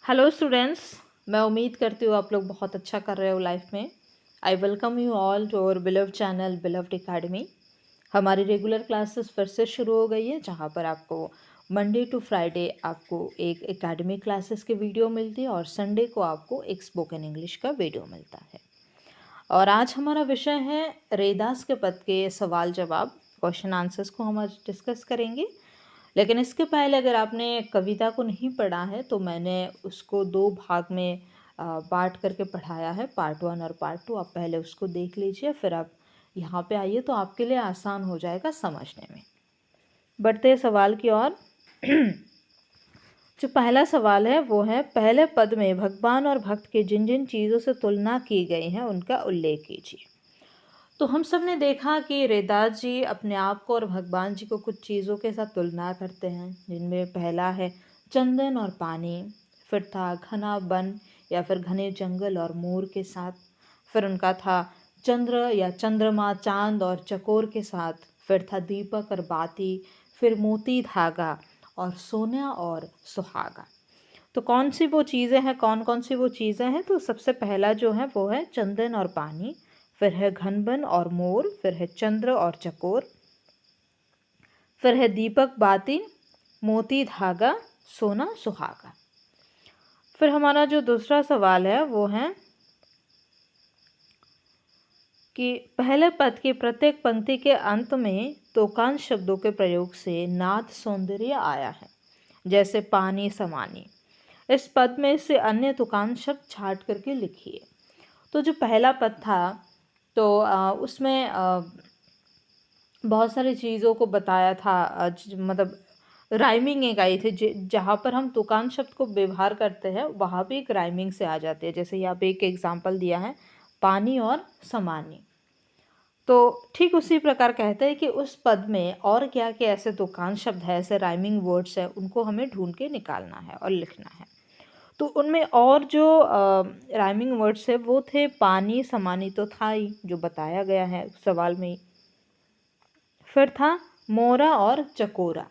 Hello students. मैं उम्मीद करती हूँ आप लोग बहुत अच्छा कर रहे हो लाइफ में। I welcome you all to our beloved channel beloved academy. हमारी रेगुलर क्लासेस फिर से शुरू हो गई है, जहाँ पर आपको मंडे टू फ्राइडे आपको एक एकेडमिक क्लासेस के वीडियो मिलती है और संडे को आपको एक स्पोकन इंग्लिश का वीडियो मिलता है। और आज हमारा विषय है रेदास के पद के सवाल जवाब, क्वेश्चन आंसर्स को हम आज डिस्कस करेंगे। लेकिन इसके पहले अगर आपने कविता को नहीं पढ़ा है तो मैंने उसको दो भाग में बांट करके पढ़ाया है, पार्ट 1 और पार्ट 2। आप पहले उसको देख लीजिए, फिर आप यहाँ पे आइए तो आपके लिए आसान हो जाएगा समझने में। बढ़ते हैं सवाल की ओर। जो पहला सवाल है वो है, पहले पद में भगवान और भक्त के जिन जिन चीज़ों से तुलना की गई है उनका उल्लेख कीजिए। तो हम सब ने देखा कि रैदास जी अपने आप को और भगवान जी को कुछ चीज़ों के साथ तुलना करते हैं, जिनमें पहला है चंदन और पानी, फिर था घना वन या फिर घने जंगल और मोर के साथ, फिर उनका था चंद्र या चंद्रमा चांद और चकोर के साथ, फिर था दीपक और बाती, फिर मोती धागा और सोना और सुहागा। तो कौन सी वो चीज़ें हैं, कौन कौन सी वो चीज़ें हैं? तो सबसे पहला जो है वो है चंदन और पानी, फिर है घनबन और मोर, फिर है चंद्र और चकोर, फिर है दीपक बाती, मोती धागा, सोना सुहागा। फिर हमारा जो दूसरा सवाल है वो है कि पहले पद की प्रत्येक पंक्ति के अंत में तोकांश शब्दों के प्रयोग से नाद सौंदर्य आया है, जैसे पानी समानी। इस पद में से अन्य तुकांश शब्द छाट करके लिखिए। तो जो पहला पद था तो उसमें बहुत सारी चीज़ों को बताया था, मतलब राइमिंग एक आई थी। जहाँ पर हम तुकान शब्द को व्यवहार करते हैं वहाँ भी एक राइमिंग से आ जाती है। जैसे यहाँ पे एक एग्जाम्पल दिया है, पानी और समानी। तो ठीक उसी प्रकार कहते हैं कि उस पद में और क्या क्या ऐसे तुकान शब्द है, ऐसे राइमिंग वर्ड्स है, उनको हमें ढूंढ के निकालना है और लिखना है। तो उनमें और जो राइमिंग वर्ड्स है वो थे पानी समानी, तो था ही जो बताया गया है सवाल में ही। फिर था मोरा और चकोरा,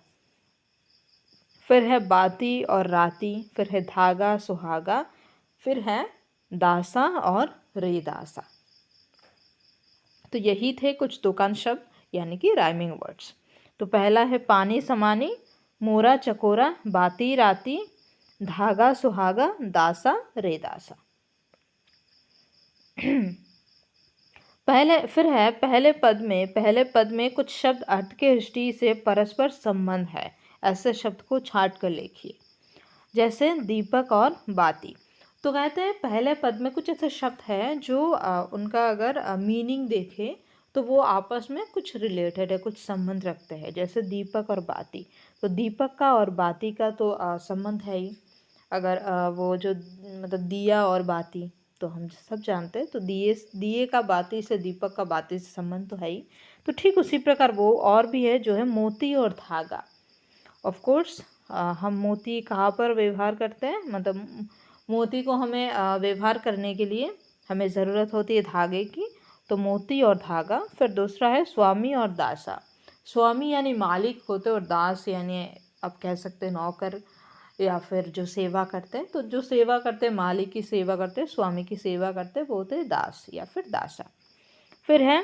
फिर है बाती और राती, फिर है धागा सुहागा, फिर है दासा और रेदासा। तो यही थे कुछ तुकान शब्द यानी कि राइमिंग वर्ड्स। तो पहला है पानी समानी, मोरा चकोरा, बाती राती, धागा सुहागा, दासा रेदासा। पहले पद में कुछ शब्द अर्थ के दृष्टि से परस्पर संबंध है, ऐसे शब्द को छाट कर लिखिए। जैसे दीपक और बाती। तो कहते हैं पहले पद में कुछ ऐसे शब्द हैं जो उनका अगर मीनिंग देखें तो वो आपस में कुछ रिलेटेड है, कुछ संबंध रखते हैं। जैसे दीपक और बाती, तो दीपक का और बाती का तो संबंध है ही। अगर वो जो मतलब दिया और बाती, तो हम सब जानते हैं, तो दिए का बाती से, दीपक का बाती से संबंध तो है ही। तो ठीक उसी प्रकार वो और भी है जो है मोती और धागा। ऑफ कोर्स हम मोती कहाँ पर व्यवहार करते हैं, मतलब मोती को हमें व्यवहार करने के लिए हमें ज़रूरत होती है धागे की, तो मोती और धागा। फिर दूसरा है स्वामी और दासा। स्वामी यानी मालिक होते, और दास यानी आप कह सकते हैं नौकर या फिर जो सेवा करते हैं। तो जो सेवा करते हैं, मालिक की सेवा करते हैं, स्वामी की सेवा करते हैं, वो होते हैं दास या फिर दासा। फिर है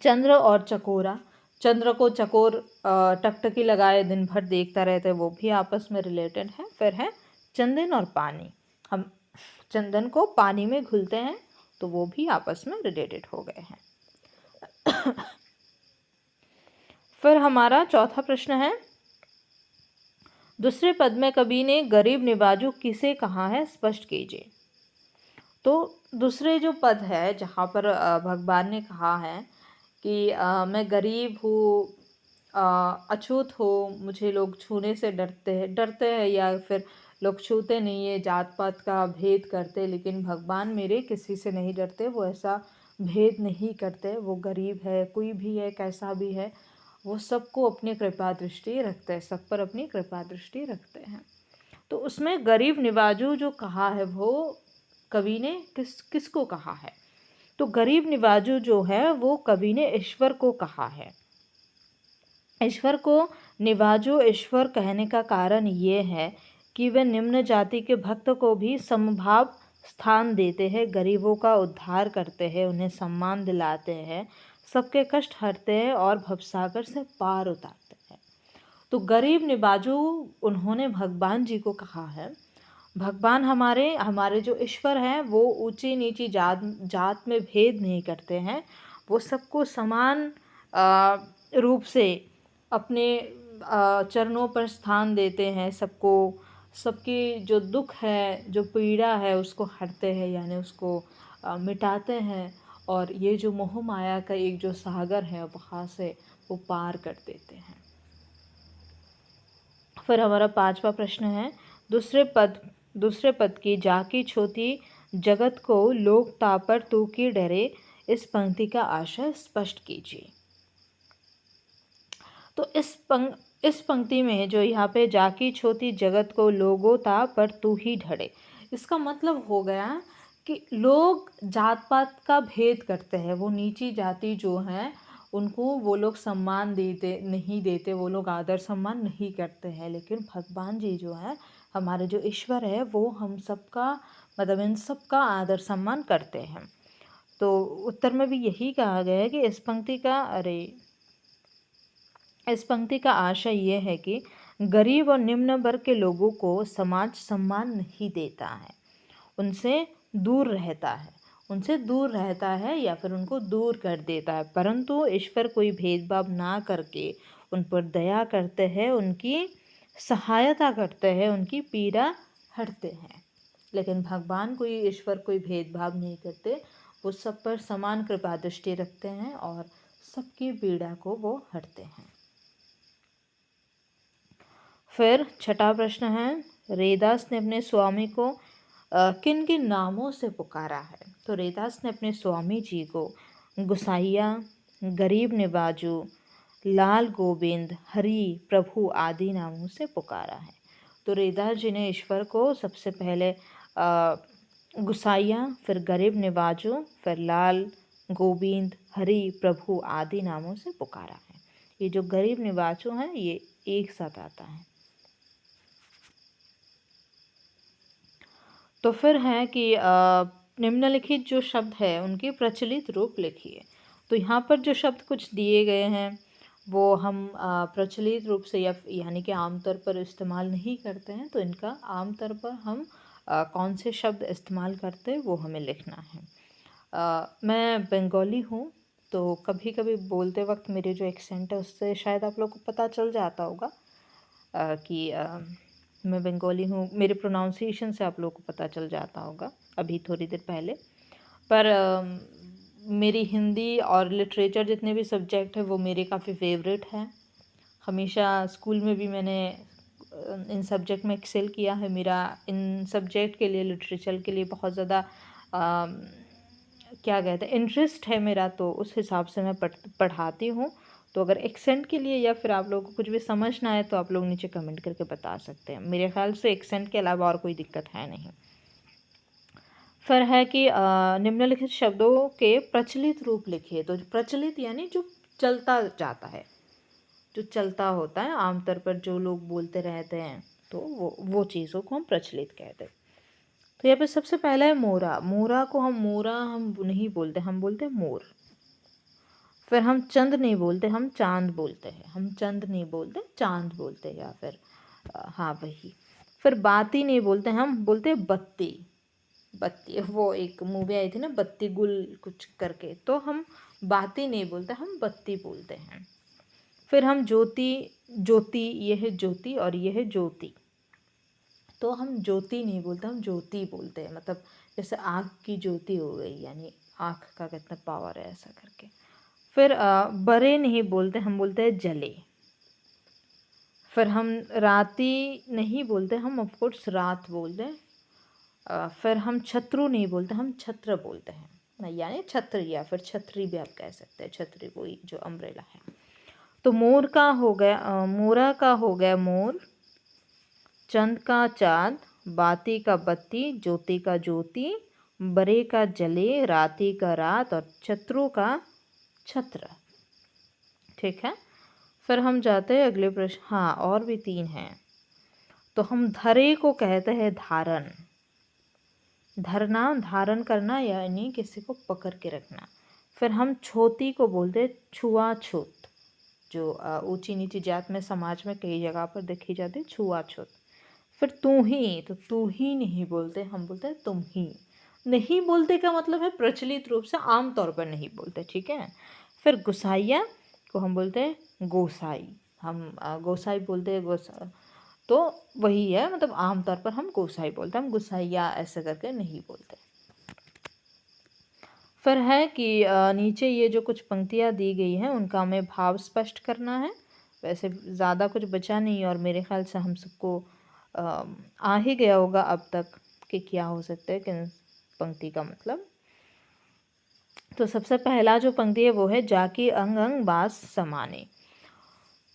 चंद्र और चकोरा। चंद्र को चकोर टकटकी लगाए दिन भर देखता रहता है, वो भी आपस में रिलेटेड है। फिर है चंदन और पानी, हम चंदन को पानी में घुलते हैं, तो वो भी आपस में रिलेटेड हो गए हैं। फिर हमारा चौथा प्रश्न है, दूसरे पद में कवि ने गरीब निवाजू किसे कहा है, स्पष्ट कीजिए। तो दूसरे जो पद है जहाँ पर भगवान ने कहा है कि मैं गरीब हूँ, अछूत हूँ, मुझे लोग छूने से डरते हैं या फिर लोग छूते नहीं है, जात पात का भेद करते, लेकिन भगवान मेरे किसी से नहीं डरते, वो ऐसा भेद नहीं करते। वो गरीब है, कोई भी है, कैसा भी है, वो सबको अपनी कृपा दृष्टि रखते हैं, सब पर अपनी कृपा दृष्टि रखते हैं। तो उसमें गरीब निवाजू जो कहा है वो कवि ने किसको कहा है? तो गरीब निवाजू जो है वो कवि ने ईश्वर को कहा है। ईश्वर को निवाजो ईश्वर कहने का कारण ये है कि वे निम्न जाति के भक्त को भी समभाव स्थान देते हैं, गरीबों का उद्धार करते हैं, उन्हें सम्मान दिलाते हैं, सबके कष्ट हरते हैं और भवसागर से पार उतारते हैं। तो गरीब निबाजू उन्होंने भगवान जी को कहा है, भगवान हमारे हमारे जो ईश्वर हैं वो ऊंची नीची जात जात में भेद नहीं करते हैं, वो सबको समान रूप से अपने चरणों पर स्थान देते हैं, सबको सबकी जो दुख है जो पीड़ा है उसको हरते हैं, यानी उसको मिटाते हैं, और ये जो मोह माया का एक जो सागर है वहाँ से वो पार कर देते हैं। फिर हमारा 5वां प्रश्न है, दूसरे पद की जाकी छोटी जगत को लोक तापर तू की डरे, इस पंक्ति का आशय स्पष्ट कीजिए। तो इस पंक्ति में जो यहाँ पे जाकी छोटी जगत को लोगो ता पर तू ही ढड़े, इसका मतलब हो गया कि लोग जात पात का भेद करते हैं, वो नीची जाति जो है उनको वो लोग सम्मान नहीं देते, वो लोग आदर सम्मान नहीं करते हैं, लेकिन भगवान जी जो है हमारे जो ईश्वर है वो हम सबका मतलब इन सबका आदर सम्मान करते हैं। तो उत्तर में भी यही कहा गया है कि इस पंक्ति का आशय ये है कि गरीब और निम्न वर्ग के लोगों को समाज सम्मान नहीं देता है, उनसे दूर रहता है या फिर उनको दूर कर देता है, परंतु ईश्वर कोई भेदभाव ना करके उन पर दया करते हैं, उनकी सहायता करते हैं, उनकी पीड़ा हरते हैं। लेकिन भगवान ईश्वर कोई भेदभाव नहीं करते, वो सब पर समान कृपा दृष्टि रखते हैं और सबकी पीड़ा को वो हरते हैं। फिर 6वां प्रश्न है, रैदास ने अपने स्वामी को किन किन नामों से पुकारा है? तो रैदास ने अपने स्वामी जी को गुसाइया, गरीब निबाजू, लाल गोविंद, हरि, प्रभु आदि नामों से पुकारा है। तो रैदास जी ने ईश्वर को सबसे पहले गुसाइया, फिर गरीब निबाजू, फिर लाल गोविंद, हरि, प्रभु आदि नामों से पुकारा है। ये जो गरीब निबाजू हैं ये एक साथ आता है। तो फिर है कि निम्नलिखित जो शब्द है उनके प्रचलित रूप लिखिए। तो यहाँ पर जो शब्द कुछ दिए गए हैं वो हम प्रचलित रूप से यानी कि आमतौर पर इस्तेमाल नहीं करते हैं, तो इनका आमतौर पर हम कौन से शब्द इस्तेमाल करते हैं वो हमें लिखना है। मैं बंगाली हूँ, तो कभी कभी बोलते वक्त मेरे जो एक्सेंट है उससे शायद आप लोग को पता चल जाता होगा कि मैं बंगाली हूँ, मेरे प्रोनाउंसिएशन से आप लोगों को पता चल जाता होगा अभी थोड़ी देर पहले। पर मेरी हिंदी और लिटरेचर जितने भी सब्जेक्ट है वो मेरे काफ़ी फेवरेट हैं। हमेशा स्कूल में भी मैंने इन सब्जेक्ट में एक्सेल किया है। मेरा इन सब्जेक्ट के लिए, लिटरेचर के लिए बहुत ज़्यादा क्या कहते हैं इंटरेस्ट है मेरा, तो उस हिसाब से मैं पढ़ाती हूँ। तो अगर एक्सेंट के लिए या फिर आप लोगों को कुछ भी समझना है तो आप लोग नीचे कमेंट करके बता सकते हैं। मेरे ख्याल से एक्सेंट के अलावा और कोई दिक्कत है नहीं। फिर है कि निम्नलिखित शब्दों के प्रचलित रूप लिखिए। तो प्रचलित यानी जो चलता जाता है, जो चलता होता है, आमतौर पर जो लोग बोलते रहते हैं, तो वो चीज़ों को हम प्रचलित कहते हैं। तो यहाँ पे सबसे पहला है मोरा। मोरा हम नहीं बोलते, हम बोलते हैं मोर। फिर हम चंद नहीं बोलते, हम चांद बोलते हैं। हम चंद नहीं बोलते, चांद बोलते हैं, या फिर हाँ वही। फिर बाती नहीं बोलते, हम बोलते हैं बत्ती। बत्ती, वो एक मूवी आई थी ना, बत्ती गुल कुछ करके, तो हम बाती नहीं बोलते, हम बत्ती बोलते हैं। फिर हम ज्योति, ये है ज्योति और ये है ज्योति, तो हम ज्योति नहीं बोलते, हम ज्योति बोलते हैं। मतलब जैसे आँख की ज्योति हो गई, यानी आँख का कितना पावर है, ऐसा करके। फिर बरे नहीं बोलते, हम बोलते हैं जले। फिर हम राती नहीं बोलते, हम ऑफकोर्स रात बोलते हैं। फिर हम छत्रु नहीं बोलते, हम छत्र बोलते हैं, यानी छत्र, या फिर छतरी भी आप कह सकते हैं। छतरी वही जो अम्ब्रेला है। तो मोर का हो गया, मोरा का हो गया मोर, चंद का चाँद, बाती का बत्ती, ज्योति का ज्योति, बरे का जले, राती का रात और छत्रु का छत्र। ठीक है। फिर हम जाते हैं अगले प्रश्न। हाँ, और भी 3 हैं। तो हम धरे को कहते हैं धारण। धरना, धारण करना यानी किसी को पकड़ के रखना। फिर हम छोती को बोलते हैं छुआछूत, जो ऊंची नीची जात में समाज में कई जगह पर देखी जाती है छुआछूत। फिर तू ही, तो तू ही नहीं बोलते, हम बोलते हैं तुम ही। नहीं बोलते का मतलब है प्रचलित रूप से आम तौर पर नहीं बोलते, ठीक है। फिर गुसाइया को हम बोलते हैं गोसाई, हम गोसाई बोलते हैं गोसा, तो वही है, मतलब आमतौर पर हम गोसाई बोलते हैं, हम गुसाइया ऐसे करके नहीं बोलते। फिर है कि नीचे ये जो कुछ पंक्तियाँ दी गई हैं उनका हमें भाव स्पष्ट करना है। वैसे ज़्यादा कुछ बचा नहीं और मेरे ख्याल से हम सबको आ ही गया होगा अब तक कि क्या हो सकता है किन पंक्ति का मतलब। तो सबसे पहला जो पंक्ति है वो है जाकी अंग अंग बास समाने।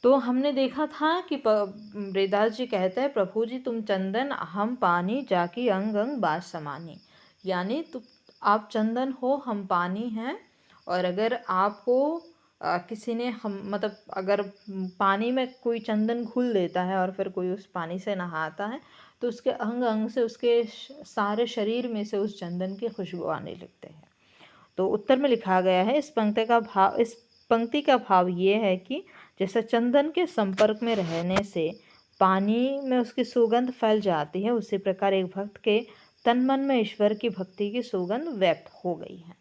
तो हमने देखा था कि रेदास जी कहते हैं प्रभु जी तुम चंदन हम पानी जाकी अंग अंग बास समानी, यानी तो आप चंदन हो हम पानी हैं। और अगर आपको किसी ने हम मतलब अगर पानी में कोई चंदन घुल देता है और फिर कोई उस पानी से नहाता है तो उसके अंग अंग से उसके सारे शरीर में से उस चंदन की खुशबू आने लगते हैं। तो उत्तर में लिखा गया है इस पंक्ति का भाव ये है कि जैसे चंदन के संपर्क में रहने से पानी में उसकी सुगंध फैल जाती है, उसी प्रकार एक भक्त के तन मन में ईश्वर की भक्ति की सुगंध व्यक्त हो गई है।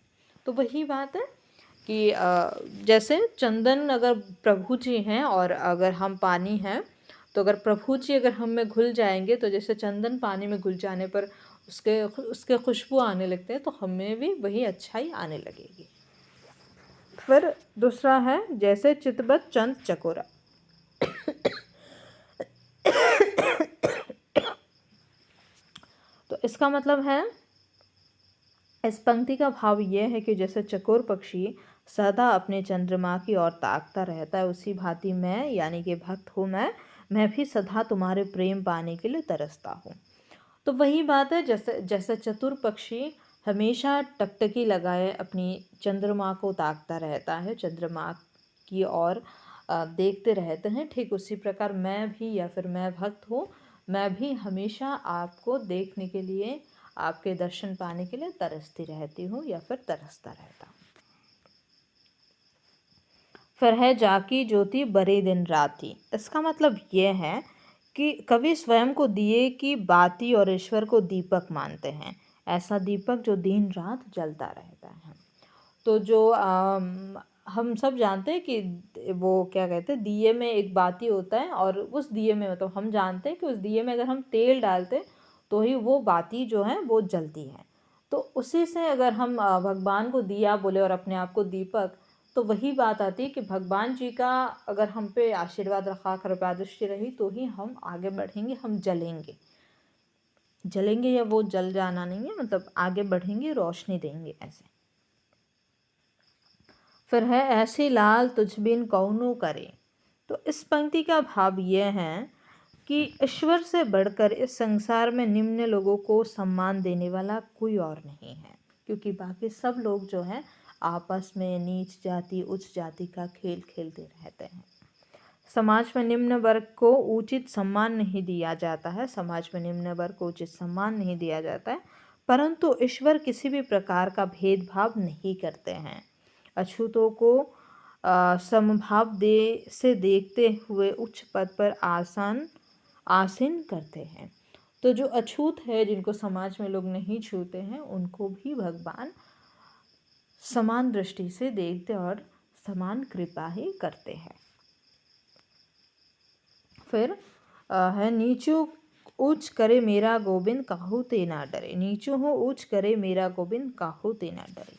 तो वही बात है कि जैसे चंदन अगर प्रभु जी हैं और अगर हम पानी हैं, तो अगर प्रभु जी अगर हम में घुल जाएंगे तो जैसे चंदन पानी में घुल जाने पर उसके उसके खुशबू आने लगते हैं, तो हमें भी वही अच्छाई आने लगेगी। फिर दूसरा है जैसे चितबत चंद चकोरा। तो इसका मतलब है, इस पंक्ति का भाव यह है कि जैसे चकोर पक्षी सदा अपने चंद्रमा की ओर ताकता रहता है, उसी भांति मैं यानी कि भक्त हूँ मैं भी सदा तुम्हारे प्रेम पाने के लिए तरसता हूँ। तो वही बात है, जैसे जैसे चतुर पक्षी हमेशा टकटकी लगाए अपनी चंद्रमा को ताकता रहता है, चंद्रमा की ओर देखते रहते हैं, ठीक उसी प्रकार मैं भी या फिर मैं भक्त हूँ, मैं भी हमेशा आपको देखने के लिए, आपके दर्शन पाने के लिए तरसती रहती हूँ या फिर तरसता रहता हूँ। फिर है जाकी ज्योति बरे दिन राती। इसका मतलब ये है कि कवि स्वयं को दिए की बाती और ईश्वर को दीपक मानते हैं, ऐसा दीपक जो दिन रात जलता रहता है। तो जो हम सब जानते हैं कि वो क्या कहते हैं, दिए में एक बाती होता है और उस दिए में मतलब हम जानते हैं कि उस दिए में अगर हम तेल डालते तो ही वो बाती जो है वो जलती है। तो उसी से अगर हम भगवान को दिया बोले और अपने आप को दीपक, तो वही बात आती है कि भगवान जी का अगर हम पे आशीर्वाद रखा, कृपा दृष्टि रही तो ही हम आगे बढ़ेंगे, हम जलेंगे। जलेंगे या वो जल जाना नहीं है, मतलब आगे बढ़ेंगे, रोशनी देंगे ऐसे। फिर है ऐसी लाल तुझ बिन कौनो करे। तो इस पंक्ति का भाव यह है कि ईश्वर से बढ़कर इस संसार में निम्न लोगों को सम्मान देने वाला कोई और नहीं है, क्योंकि बाकी सब लोग जो हैं आपस में नीच जाति उच्च जाति का खेल खेलते रहते हैं। समाज में निम्न वर्ग को उचित सम्मान नहीं दिया जाता है, समाज में निम्न वर्ग को उचित सम्मान नहीं दिया जाता है, परंतु ईश्वर किसी भी प्रकार का भेदभाव नहीं करते हैं। अछूतों को समभाव से देखते हुए उच्च पद पर आसीन करते हैं। तो जो अछूत है, जिनको समाज में लोग नहीं छूते हैं, उनको भी भगवान समान दृष्टि से देखते और समान कृपा ही करते हैं। फिर है नीचू ऊंच करे मेरा गोविंद काहू ते ना डरे। नीचू हो ऊंच करे मेरा गोविंद काहू ते ना डरे।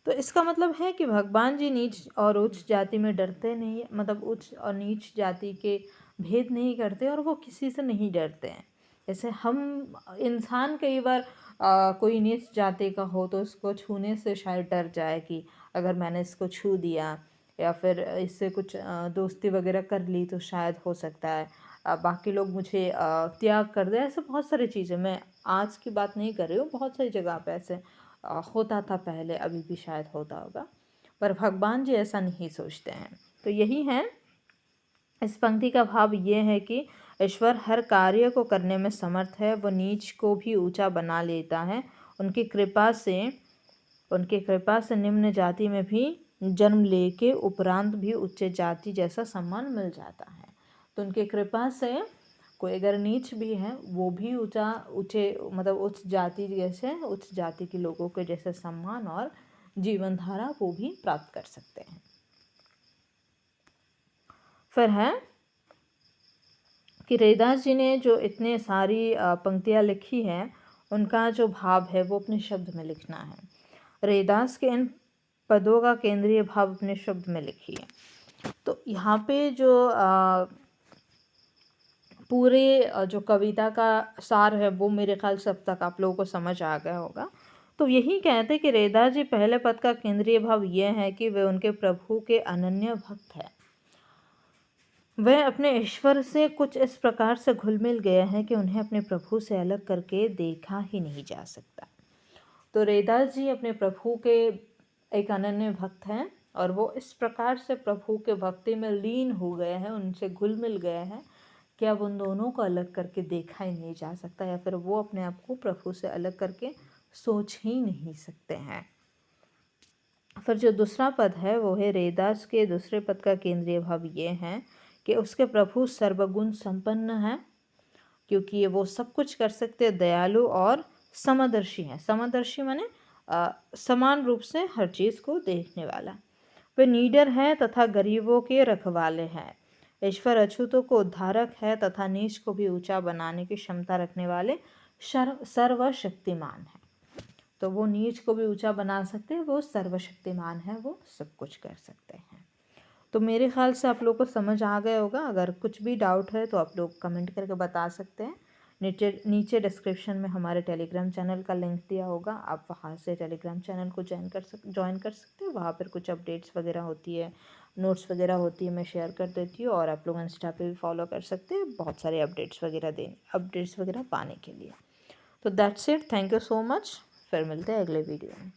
तो इसका मतलब है कि भगवान जी नीच और उच्च जाति में डरते नहीं, मतलब उच्च और नीच जाति के भेद नहीं करते और वो किसी से नहीं डरते हैं। जैसे हम इंसान कई बार कोई नीच जाति का हो तो उसको छूने से शायद डर जाए कि अगर मैंने इसको छू दिया या फिर इससे कुछ दोस्ती वगैरह कर ली तो शायद हो सकता है बाकी लोग मुझे त्याग कर दे। ऐसे बहुत सारी चीज़ें, मैं आज की बात नहीं कर रही हूँ, बहुत सारी जगह पे ऐसे होता था पहले, अभी भी शायद होता होगा, पर भगवान जी ऐसा नहीं सोचते हैं। तो यही है, इस पंक्ति का भाव ये है कि ईश्वर हर कार्य को करने में समर्थ है। वो नीच को भी ऊंचा बना लेता है। उनकी कृपा से निम्न जाति में भी जन्म लेके उपरांत भी उच्च जाति जैसा सम्मान मिल जाता है। तो उनकी कृपा से कोई अगर नीच भी है वो भी ऊंचे मतलब उच्च जाति जैसे उच्च जाति के लोगों के जैसे सम्मान और जीवन धारा वो भी प्राप्त कर सकते हैं। फिर है कि रैदास जी ने जो इतने सारी पंक्तियाँ लिखी हैं उनका जो भाव है वो अपने शब्द में लिखना है। रैदास के इन पदों का केंद्रीय भाव अपने शब्द में लिखिए। तो यहाँ पे जो पूरे जो कविता का सार है वो मेरे ख्याल से अब तक आप लोगों को समझ आ गया होगा। तो यही कहते कि रैदास जी पहले पद का केंद्रीय भाव ये है कि वे उनके प्रभु के अनन्य भक्त हैं। वह अपने ईश्वर से कुछ इस प्रकार से घुल मिल गए हैं कि उन्हें अपने प्रभु से अलग करके देखा ही नहीं जा सकता। तो रैदास जी अपने प्रभु के एक अनन्य भक्त हैं और वो इस प्रकार से प्रभु के भक्ति में लीन हो गए हैं, उनसे घुल मिल गए हैं कि अब उन दोनों को अलग करके देखा ही नहीं जा सकता, या फिर वो अपने आप को प्रभु से अलग करके सोच ही नहीं सकते हैं। फिर जो दूसरा पद है वो है रैदास के दूसरे पद का केंद्रीय भाव ये है कि उसके प्रभु सर्वगुण संपन्न हैं, क्योंकि ये वो सब कुछ कर सकते, दयालु और समदर्शी हैं। समदर्शी माने समान रूप से हर चीज़ को देखने वाला। वे नीडर हैं तथा गरीबों के रखवाले हैं। ईश्वर अछूतों को उद्धारक है तथा नीच को भी ऊंचा बनाने की क्षमता रखने वाले सर्वशक्तिमान हैं। तो वो नीच को भी ऊंचा बना सकते हैं, वो सर्वशक्तिमान है, वो सब कुछ कर सकते हैं। तो मेरे ख्याल से आप लोग को समझ आ गया होगा। अगर कुछ भी डाउट है तो आप लोग कमेंट करके बता सकते हैं। नीचे डिस्क्रिप्शन में हमारे टेलीग्राम चैनल का लिंक दिया होगा, आप वहाँ से टेलीग्राम चैनल को ज्वाइन कर सकते हैं। वहाँ पर कुछ अपडेट्स वगैरह होती है, नोट्स वगैरह होती है, मैं शेयर कर देती हूँ। और आप लोग इंस्टा पे भी फॉलो कर सकते हैं बहुत सारे अपडेट्स वगैरह पाने के लिए। तो that's it, thank you so much. फिर मिलते हैं अगले वीडियो में।